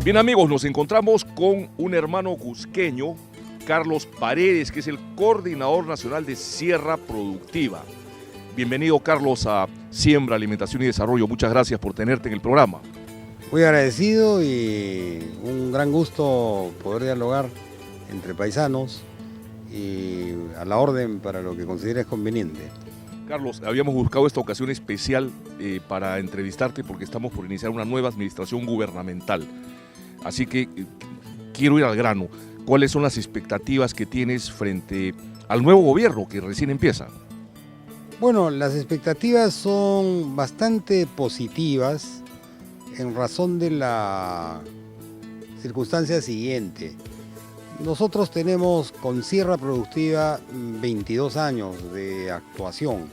Bien amigos, nos encontramos con un hermano cusqueño, Carlos Paredes, que es el coordinador nacional de Sierra Productiva. Bienvenido Carlos a Siembra, Alimentación y Desarrollo. Muchas gracias por tenerte en el programa. Muy agradecido y un gran gusto poder dialogar entre paisanos y a la orden para lo que consideres conveniente. Carlos, habíamos buscado esta ocasión especial para entrevistarte porque estamos por iniciar una nueva administración gubernamental. Así que quiero ir al grano. ¿Cuáles son las expectativas que tienes frente al nuevo gobierno que recién empieza? Bueno, las expectativas son bastante positivas en razón de la circunstancia siguiente. Nosotros tenemos con Sierra Productiva 22 años de actuación.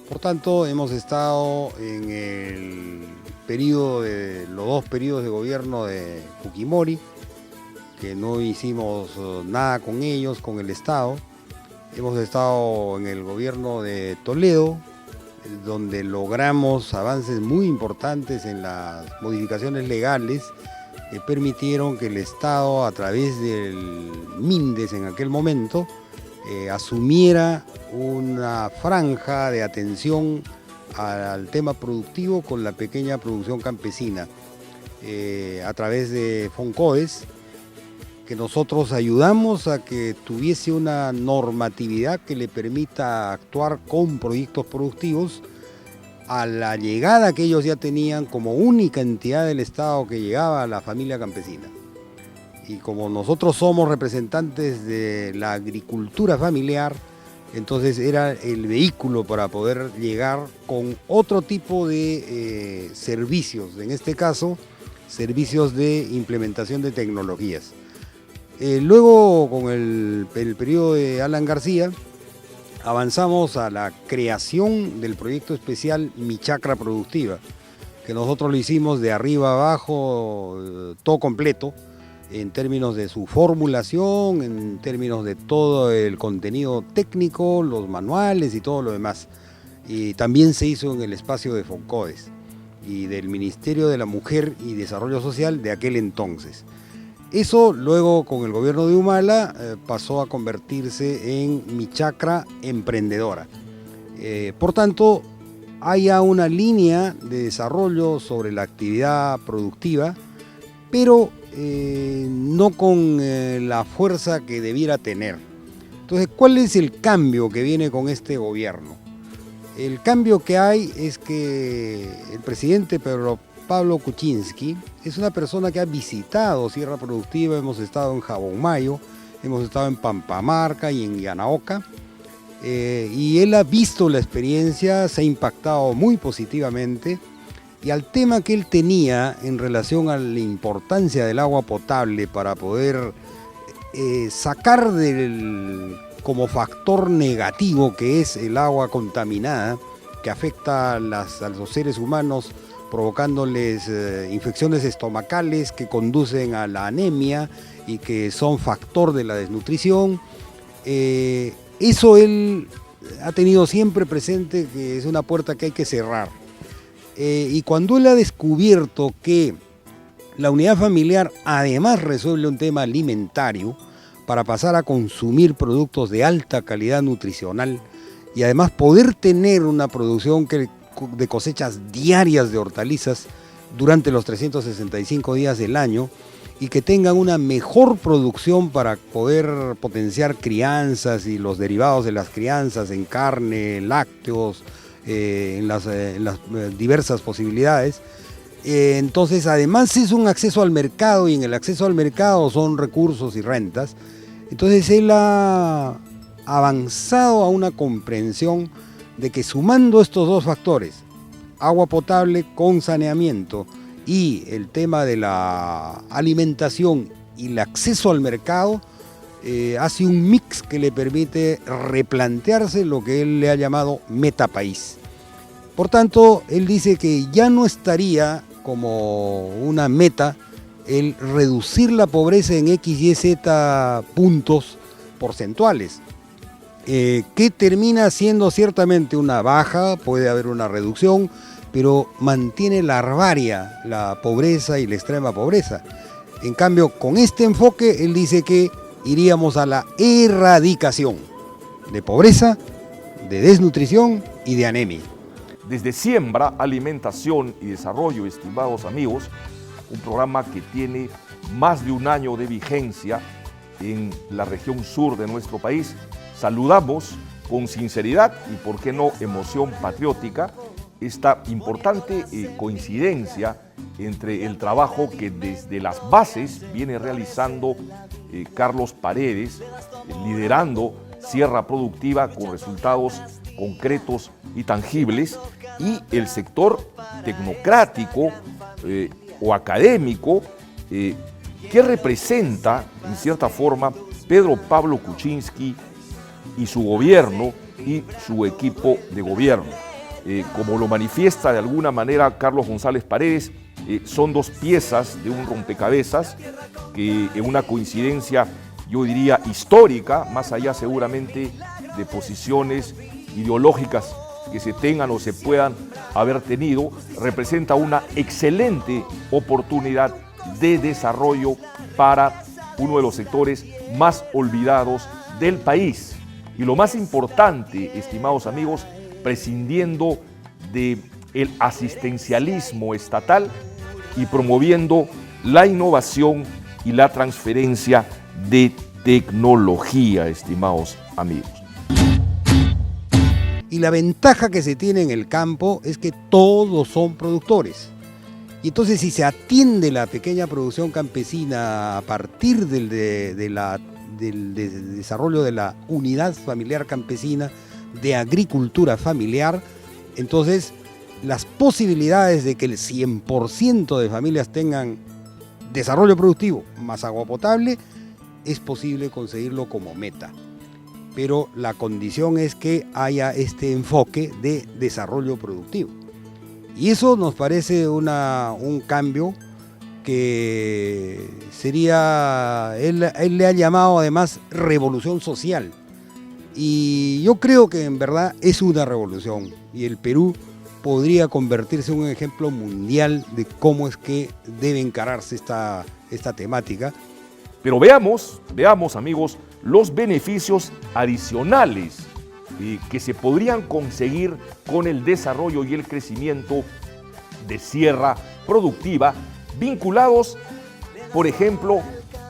Por tanto, hemos estado en el periodo de los dos periodos de gobierno de Fujimori, que no hicimos nada con ellos, con el Estado. Hemos estado en el gobierno de Toledo, donde logramos avances muy importantes en las modificaciones legales que permitieron que el Estado, a través del MINDES en aquel momento, asumiera una franja de atención al tema productivo con la pequeña producción campesina, a través de FONCODES, que nosotros ayudamos a que tuviese una normatividad que le permita actuar con proyectos productivos a la llegada que ellos ya tenían como única entidad del Estado que llegaba a la familia campesina. Y como nosotros somos representantes de la agricultura familiar, entonces era el vehículo para poder llegar con otro tipo de servicios, en este caso, servicios de implementación de tecnologías. Luego, con el periodo de Alan García, avanzamos a la creación del proyecto especial Mi Chacra Productiva, que nosotros lo hicimos de arriba abajo, todo completo, en términos de su formulación, en términos de todo el contenido técnico, los manuales y todo lo demás. Y también se hizo en el espacio de FONCODES y del Ministerio de la Mujer y Desarrollo Social de aquel entonces. Eso luego con el gobierno de Humala pasó a convertirse en Mi Chacra Emprendedora. Por tanto, hay ya una línea de desarrollo sobre la actividad productiva, pero no con la fuerza que debiera tener. Entonces, ¿cuál es el cambio que viene con este gobierno? El cambio que hay es que el presidente Pedro Pablo Kuczynski es una persona que ha visitado Sierra Productiva. Hemos estado en Jabonmayo, hemos estado en Pampamarca y en Yanaoca, y él ha visto la experiencia, se ha impactado muy positivamente, y al tema que él tenía en relación a la importancia del agua potable para poder sacar como factor negativo que es el agua contaminada, que afecta a los seres humanos, provocándoles infecciones estomacales que conducen a la anemia y que son factor de la desnutrición. Eso él ha tenido siempre presente, que es una puerta que hay que cerrar. Y cuando él ha descubierto que la unidad familiar además resuelve un tema alimentario para pasar a consumir productos de alta calidad nutricional y además poder tener una producción de cosechas diarias de hortalizas durante los 365 días del año, y que tengan una mejor producción para poder potenciar crianzas y los derivados de las crianzas en carne, lácteos, en las diversas posibilidades. Entonces, además es un acceso al mercado, y en el acceso al mercado son recursos y rentas. Entonces él ha avanzado a una comprensión de que, sumando estos dos factores, agua potable con saneamiento y el tema de la alimentación y el acceso al mercado, hace un mix que le permite replantearse lo que él le ha llamado metapaís. Por tanto, él dice que ya no estaría como una meta el reducir la pobreza en X, Y, Z puntos porcentuales, que termina siendo ciertamente una baja, puede haber una reducción, pero mantiene larvaria la pobreza y la extrema pobreza. En cambio, con este enfoque, él dice que iríamos a la erradicación de pobreza, de desnutrición y de anemia. Desde Siembra, Alimentación y Desarrollo, estimados amigos, un programa que tiene más de un año de vigencia en la región sur de nuestro país, saludamos con sinceridad y, por qué no, emoción patriótica, esta importante coincidencia entre el trabajo que desde las bases viene realizando Carlos Paredes, liderando Sierra Productiva con resultados concretos y tangibles, y el sector tecnocrático o académico que representa, en cierta forma, Pedro Pablo Kuczynski y su gobierno y su equipo de gobierno. Como lo manifiesta de alguna manera Carlos González Paredes, son dos piezas de un rompecabezas que en una coincidencia, yo diría, histórica, más allá seguramente de posiciones ideológicas que se tengan o se puedan haber tenido, representa una excelente oportunidad de desarrollo para uno de los sectores más olvidados del país. Y lo más importante, estimados amigos, prescindiendo del asistencialismo estatal y promoviendo la innovación y la transferencia de tecnología, estimados amigos. Y la ventaja que se tiene en el campo es que todos son productores. Y entonces, si se atiende la pequeña producción campesina a partir del desarrollo de la unidad familiar campesina, de agricultura familiar, entonces las posibilidades de que el 100% de familias tengan desarrollo productivo más agua potable, es posible conseguirlo como meta. Pero la condición es que haya este enfoque de desarrollo productivo. Y eso nos parece un cambio que sería, él le ha llamado además revolución social. Y yo creo que en verdad es una revolución, y el Perú podría convertirse en un ejemplo mundial de cómo es que debe encararse esta temática. Pero veamos amigos, los beneficios adicionales que se podrían conseguir con el desarrollo y el crecimiento de Sierra Productiva, vinculados, por ejemplo,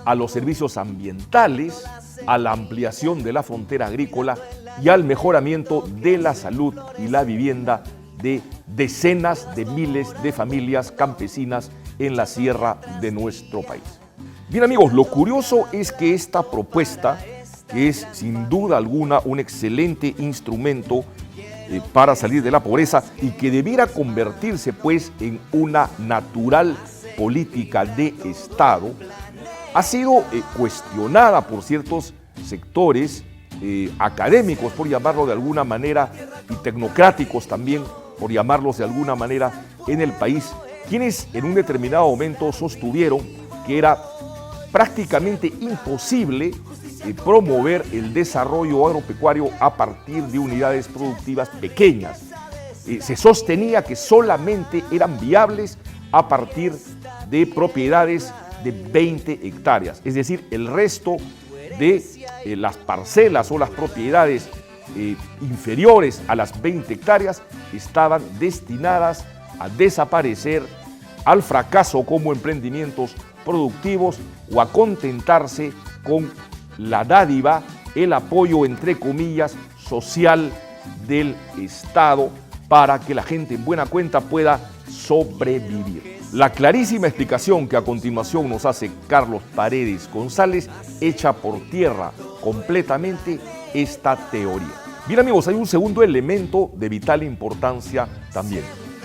a los servicios ambientales, a la ampliación de la frontera agrícola y al mejoramiento de la salud y la vivienda de decenas de miles de familias campesinas en la sierra de nuestro país. Bien amigos, lo curioso es que esta propuesta, que es sin duda alguna un excelente instrumento para salir de la pobreza y que debiera convertirse pues en una natural política de Estado, ha sido cuestionada por ciertos sectores académicos, por llamarlo de alguna manera, y tecnocráticos también, por llamarlos de alguna manera, en el país, quienes en un determinado momento sostuvieron que era prácticamente imposible promover el desarrollo agropecuario a partir de unidades productivas pequeñas. Se sostenía que solamente eran viables a partir de propiedades de 20 hectáreas, es decir, el resto de las parcelas o las propiedades inferiores a las 20 hectáreas estaban destinadas a desaparecer, al fracaso como emprendimientos productivos o a contentarse con la dádiva, el apoyo, entre comillas, social del Estado para que la gente en buena cuenta pueda sobrevivir. La clarísima explicación que a continuación nos hace Carlos Paredes González echa por tierra completamente esta teoría. Bien amigos, hay un segundo elemento de vital importancia también.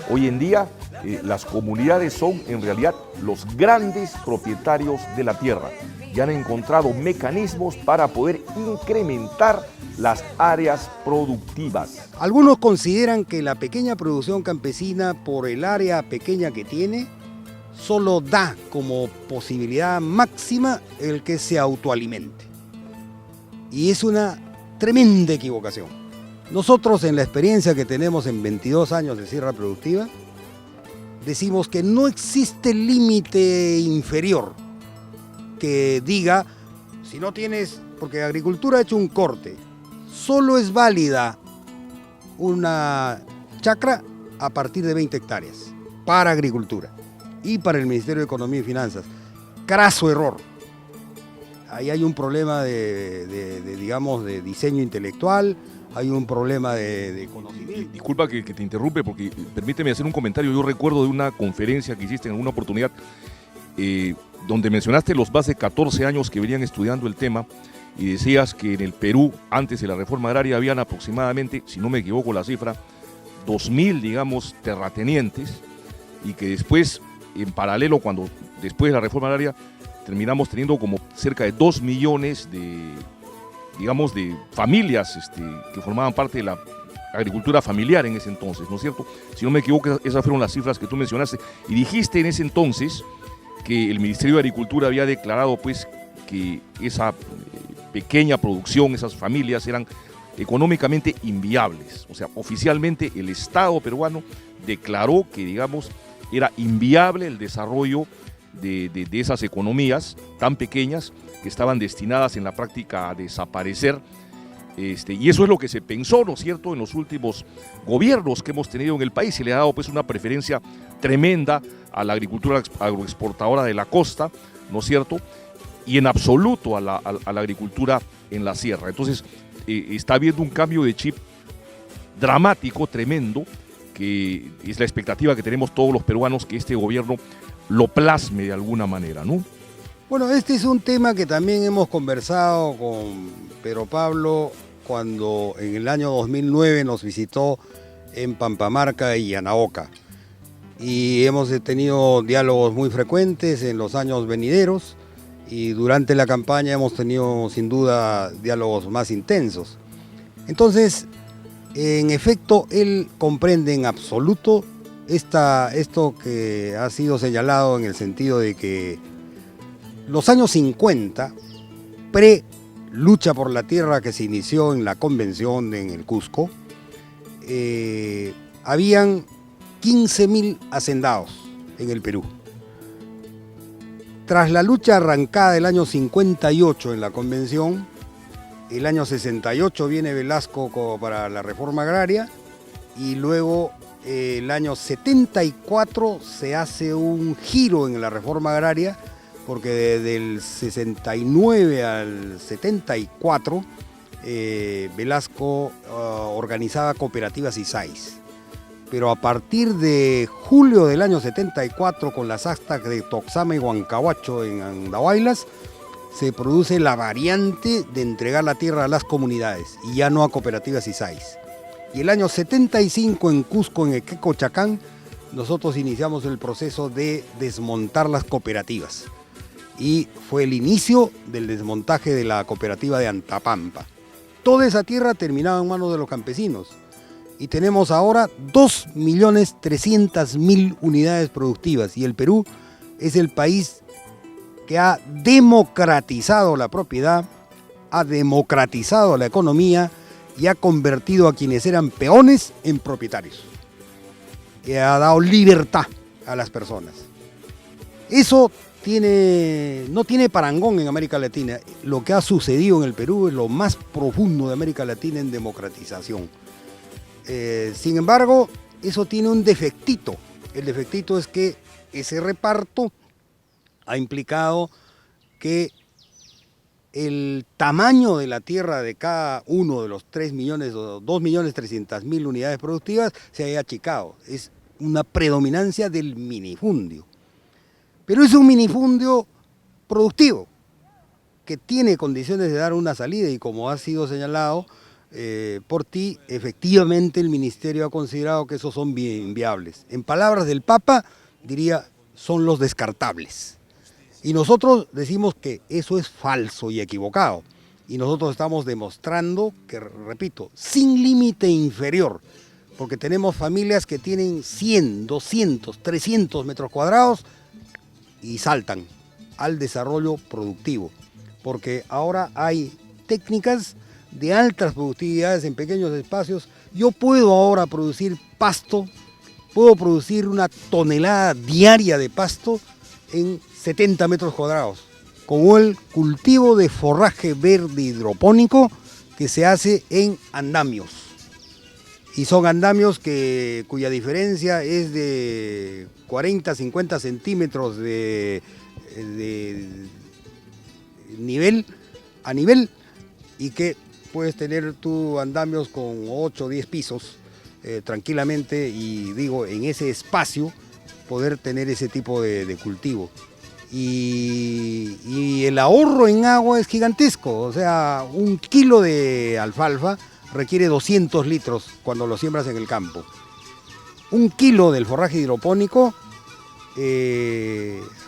Hoy en día las comunidades son en realidad los grandes propietarios de la tierra y han encontrado mecanismos para poder incrementar las áreas productivas. Algunos consideran que la pequeña producción campesina, por el área pequeña que tiene, solo da como posibilidad máxima el que se autoalimente. Y es una tremenda equivocación. Nosotros, en la experiencia que tenemos en 22 años de Sierra Productiva, decimos que no existe límite inferior que diga, si no tienes, porque Agricultura ha hecho un corte, solo es válida una chacra a partir de 20 hectáreas para Agricultura y para el Ministerio de Economía y Finanzas. Craso error. Ahí hay un problema digamos, de diseño intelectual, hay un problema de conocimiento. Disculpa que te interrumpe, porque permíteme hacer un comentario. Yo recuerdo de una conferencia que hiciste en alguna oportunidad, donde mencionaste los más de 14 años que venían estudiando el tema, y decías que en el Perú, antes de la reforma agraria, habían aproximadamente, si no me equivoco la cifra, 2.000, digamos, terratenientes, y que después, en paralelo, después de la reforma agraria, terminamos teniendo como cerca de 2 millones de familias que formaban parte de la agricultura familiar en ese entonces, ¿no es cierto? Si no me equivoco, esas fueron las cifras que tú mencionaste, y dijiste en ese entonces que el Ministerio de Agricultura había declarado, pues, que esa pequeña producción, esas familias eran económicamente inviables. O sea, oficialmente el Estado peruano declaró que, digamos, era inviable el desarrollo de esas economías tan pequeñas que estaban destinadas en la práctica a desaparecer. Y eso es lo que se pensó, ¿no es cierto?, en los últimos gobiernos que hemos tenido en el país. Se le ha dado, pues, una preferencia tremenda a la agricultura agroexportadora de la costa, ¿no es cierto?, y en absoluto a la agricultura en la sierra. Entonces, está habiendo un cambio de chip dramático, tremendo, que es la expectativa que tenemos todos los peruanos, que este gobierno lo plasme de alguna manera, ¿no? Bueno, este es un tema que también hemos conversado con Pedro Pablo cuando en el año 2009 nos visitó en Pampamarca y Anaoca. Y hemos tenido diálogos muy frecuentes en los años venideros, y durante la campaña hemos tenido sin duda diálogos más intensos. Entonces, en efecto, él comprende en absoluto esto que ha sido señalado, en el sentido de que los años 50, pre-lucha por la tierra que se inició en la convención en el Cusco, habían 15.000 hacendados en el Perú. Tras la lucha arrancada el año 58 en la convención, el año 68 viene Velasco para la reforma agraria, y luego el año 74 se hace un giro en la reforma agraria, porque desde el 69 al 74 Velasco organizaba cooperativas ISAIS. Pero a partir de julio del año 74, con las actas de Toxama y Huancahuacho en Andahuaylas, se produce la variante de entregar la tierra a las comunidades y ya no a cooperativas ISAIS. Y el año 75 en Cusco, en Equecochacán, nosotros iniciamos el proceso de desmontar las cooperativas. Y fue el inicio del desmontaje de la cooperativa de Antapampa. Toda esa tierra terminaba en manos de los campesinos. Y tenemos ahora 2.300.000 unidades productivas. Y el Perú es el país que ha democratizado la propiedad, ha democratizado la economía y ha convertido a quienes eran peones en propietarios. Y ha dado libertad a las personas. Eso no tiene parangón en América Latina. Lo que ha sucedido en el Perú es lo más profundo de América Latina en democratización. Sin embargo, eso tiene un defectito. El defectito es que ese reparto ha implicado que el tamaño de la tierra de cada uno de los 3 millones o 2.300.000 unidades productivas se haya achicado. Es una predominancia del minifundio. Pero es un minifundio productivo, que tiene condiciones de dar una salida, y como ha sido señalado por ti, efectivamente el Ministerio ha considerado que esos son inviables. En palabras del Papa, diría, son los descartables. Y nosotros decimos que eso es falso y equivocado. Y nosotros estamos demostrando que, repito, sin límite inferior, porque tenemos familias que tienen 100, 200, 300 metros cuadrados y saltan al desarrollo productivo, porque ahora hay técnicas de altas productividades en pequeños espacios. Yo puedo ahora producir pasto puedo producir una tonelada diaria de pasto en 70 metros cuadrados, como el cultivo de forraje verde hidropónico que se hace en andamios. Y son andamios cuya diferencia es de 40-50 centímetros de nivel a nivel, y que puedes tener tú andamios con 8 o 10 pisos tranquilamente, y digo, en ese espacio poder tener ese tipo de cultivo. Y el ahorro en agua es gigantesco, o sea, 1 kilo de alfalfa requiere 200 litros cuando lo siembras en el campo. 1 kilo del forraje hidropónico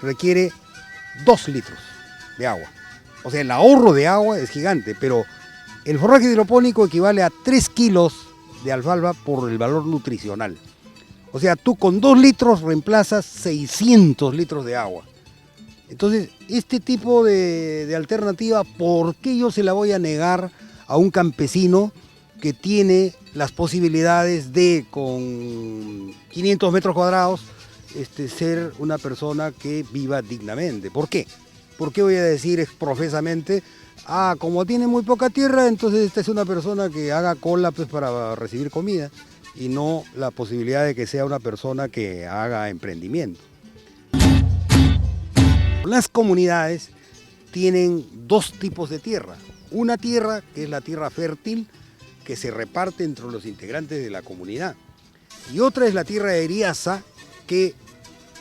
requiere 2 litros de agua. O sea, el ahorro de agua es gigante, pero el forraje hidropónico equivale a 3 kilos de alfalfa por el valor nutricional. O sea, tú con 2 litros reemplazas 600 litros de agua. Entonces, este tipo de alternativa, ¿por qué yo se la voy a negar a un campesino que tiene las posibilidades de, con 500 metros cuadrados, ser una persona que viva dignamente? ¿Por qué? ¿Por qué voy a decir profesamente, como tiene muy poca tierra, entonces esta es una persona que haga cola pues, para recibir comida, y no la posibilidad de que sea una persona que haga emprendimiento? Las comunidades tienen 2 tipos de tierra. Una tierra que es la tierra fértil, que se reparte entre los integrantes de la comunidad. Y otra es la tierra eriaza, que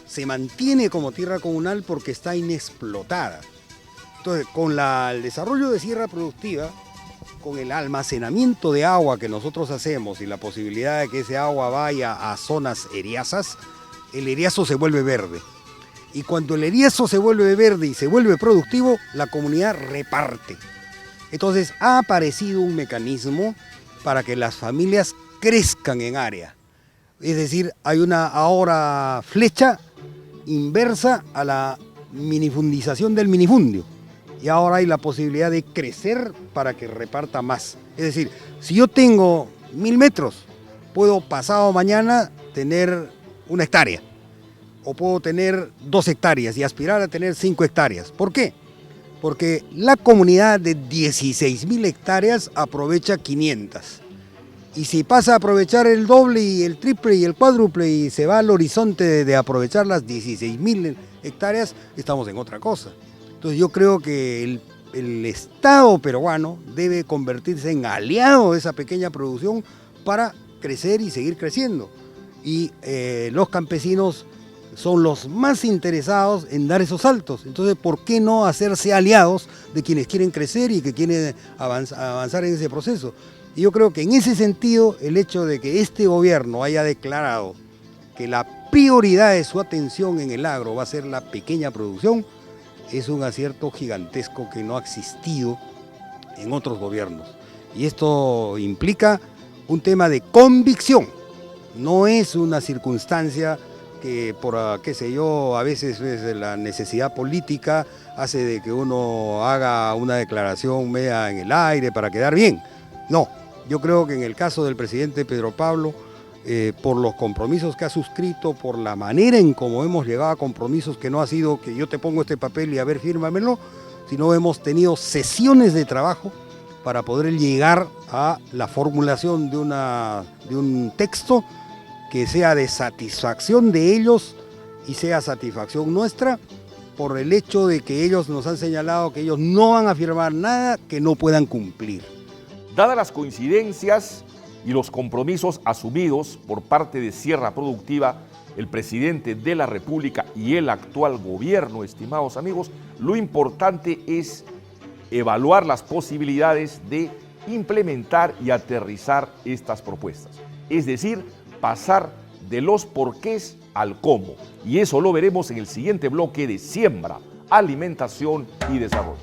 se mantiene como tierra comunal porque está inexplotada. Entonces, con el desarrollo de sierra productiva, con el almacenamiento de agua que nosotros hacemos y la posibilidad de que ese agua vaya a zonas eriazas, el eriazo se vuelve verde. Y cuando el eriazo se vuelve verde y se vuelve productivo, la comunidad reparte. Entonces ha aparecido un mecanismo para que las familias crezcan en área. Es decir, hay una ahora flecha inversa a la minifundización del minifundio. Y ahora hay la posibilidad de crecer para que reparta más. Es decir, si yo tengo 1000 metros, puedo pasado mañana tener 1 hectárea. O puedo tener 2 hectáreas y aspirar a tener 5 hectáreas. ¿Por qué? Porque la comunidad de 16.000 hectáreas aprovecha 500. Y si pasa a aprovechar el doble y el triple y el cuádruple y se va al horizonte de aprovechar las 16.000 hectáreas, estamos en otra cosa. Entonces yo creo que el Estado peruano debe convertirse en aliado de esa pequeña producción para crecer y seguir creciendo. Y los campesinos son los más interesados en dar esos saltos. Entonces, ¿por qué no hacerse aliados de quienes quieren crecer y que quieren avanzar en ese proceso? Y yo creo que en ese sentido, el hecho de que este gobierno haya declarado que la prioridad de su atención en el agro va a ser la pequeña producción, es un acierto gigantesco que no ha existido en otros gobiernos. Y esto implica un tema de convicción, no es una circunstancia que por, qué sé yo, a veces la necesidad política hace de que uno haga una declaración media en el aire para quedar bien. No, yo creo que en el caso del presidente Pedro Pablo, por los compromisos que ha suscrito, por la manera en cómo hemos llegado a compromisos, que no ha sido que yo te pongo este papel y a ver, fírmamelo, sino hemos tenido sesiones de trabajo para poder llegar a la formulación de un texto que sea de satisfacción de ellos y sea satisfacción nuestra, por el hecho de que ellos nos han señalado que ellos no van a firmar nada que no puedan cumplir. Dadas las coincidencias y los compromisos asumidos por parte de Sierra Productiva, el presidente de la República y el actual gobierno, estimados amigos, lo importante es evaluar las posibilidades de implementar y aterrizar estas propuestas. Es decir, pasar de los porqués al cómo. Y eso lo veremos en el siguiente bloque de Siembra, Alimentación y Desarrollo.